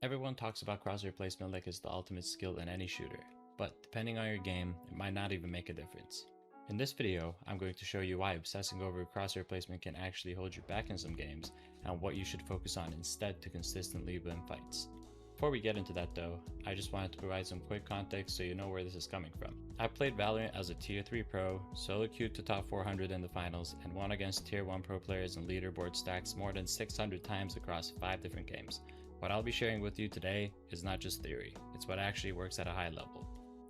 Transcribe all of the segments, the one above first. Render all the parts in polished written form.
Everyone talks about crosshair placement like it's the ultimate skill in any shooter, but depending on your game, it might not even make a difference. In this video, I'm going to show you why obsessing over crosshair placement can actually hold you back in some games, and what you should focus on instead to consistently win fights. Before we get into that though, I just wanted to provide some quick context so you know where this is coming from. I played Valorant as a tier 3 pro, solo queued to top 400 in the finals, and won against tier 1 pro players and leaderboard stacks more than 600 times across 5 different games. What I'll be sharing with you today is not just theory, it's what actually works at a high level.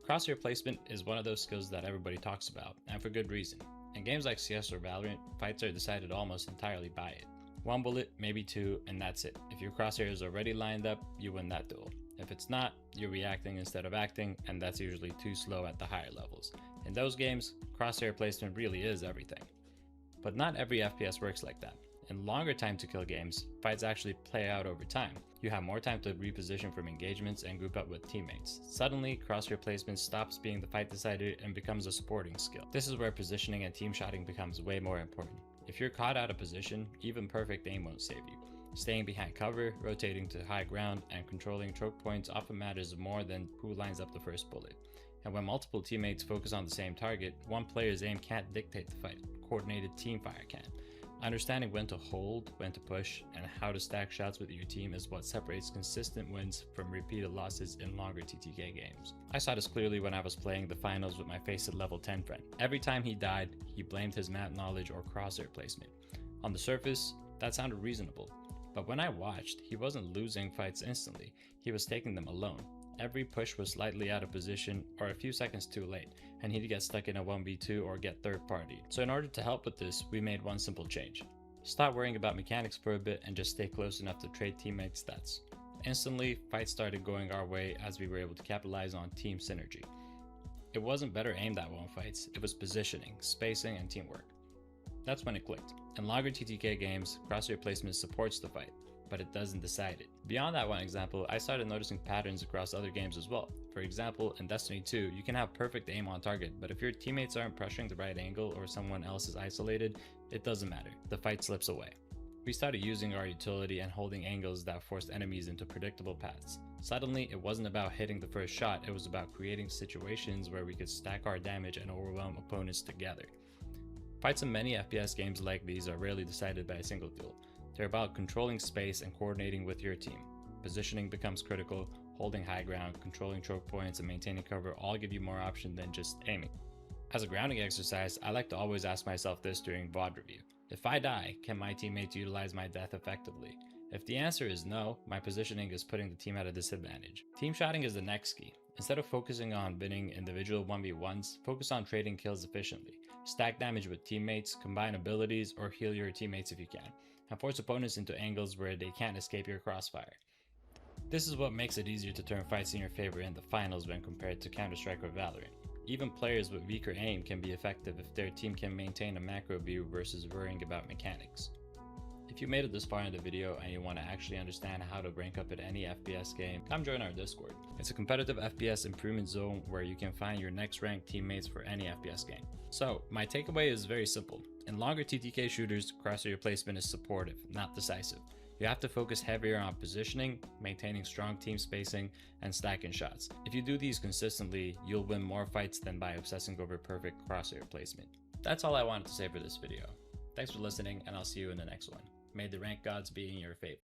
Crosshair placement is one of those skills that everybody talks about, and for good reason. In games like CS or Valorant, fights are decided almost entirely by it. One bullet, maybe two, and that's it. If your crosshair is already lined up, you win that duel. If it's not, you're reacting instead of acting, and that's usually too slow at the higher levels. In those games, crosshair placement really is everything. But not every FPS works like that. In longer time to kill games, fights actually play out over time. You have more time to reposition from engagements and group up with teammates. Suddenly, crosshair placement stops being the fight decider and becomes a supporting skill. This is where positioning and team shotting becomes way more important. If you're caught out of position, even perfect aim won't save you. Staying behind cover, rotating to high ground, and controlling choke points often matters more than who lines up the first bullet. And when multiple teammates focus on the same target, one player's aim can't dictate the fight. Coordinated team fire can. Understanding when to hold, when to push, and how to stack shots with your team is what separates consistent wins from repeated losses in longer TTK games. I saw this clearly when I was playing the finals with my FACEIT level 10 friend. Every time he died, he blamed his map knowledge or crosshair placement. On the surface, that sounded reasonable, but when I watched, he wasn't losing fights instantly, he was taking them alone. Every push was slightly out of position or a few seconds too late, and he'd get stuck in a 1v2 or get third party. So in order to help with this, we made one simple change. Stop worrying about mechanics for a bit and just stay close enough to trade teammate stats. Instantly, fights started going our way as we were able to capitalize on team synergy. It wasn't better aim that won fights, it was positioning, spacing, and teamwork. That's when it clicked. In longer TTK games, crosshair placement supports the fight, but it doesn't decide it. Beyond that one example, I started noticing patterns across other games as well. For example, in Destiny 2, you can have perfect aim on target, but if your teammates aren't pressuring the right angle or someone else is isolated, it doesn't matter. The fight slips away. We started using our utility and holding angles that forced enemies into predictable paths. Suddenly, it wasn't about hitting the first shot, it was about creating situations where we could stack our damage and overwhelm opponents together. Fights in many FPS games like these are rarely decided by a single duel. They're about controlling space and coordinating with your team. Positioning becomes critical, holding high ground, controlling choke points, and maintaining cover all give you more option than just aiming. As a grounding exercise, I like to always ask myself this during VOD review. If I die, can my teammates utilize my death effectively? If the answer is no, my positioning is putting the team at a disadvantage. Team shotting is the next key. Instead of focusing on winning individual 1v1s, focus on trading kills efficiently. Stack damage with teammates, combine abilities, or heal your teammates if you can, and force opponents into angles where they can't escape your crossfire. This is what makes it easier to turn fights in your favor in the finals when compared to Counter-Strike or Valorant. Even players with weaker aim can be effective if their team can maintain a macro view versus worrying about mechanics. If you made it this far in the video and you want to actually understand how to rank up at any FPS game, come join our Discord. It's a competitive FPS improvement zone where you can find your next ranked teammates for any FPS game. So, my takeaway is very simple. In longer TTK shooters, crosshair placement is supportive, not decisive. You have to focus heavier on positioning, maintaining strong team spacing, and stacking shots. If you do these consistently, you'll win more fights than by obsessing over perfect crosshair placement. That's all I wanted to say for this video. Thanks for listening, and I'll see you in the next one. May the rank gods be in your favor.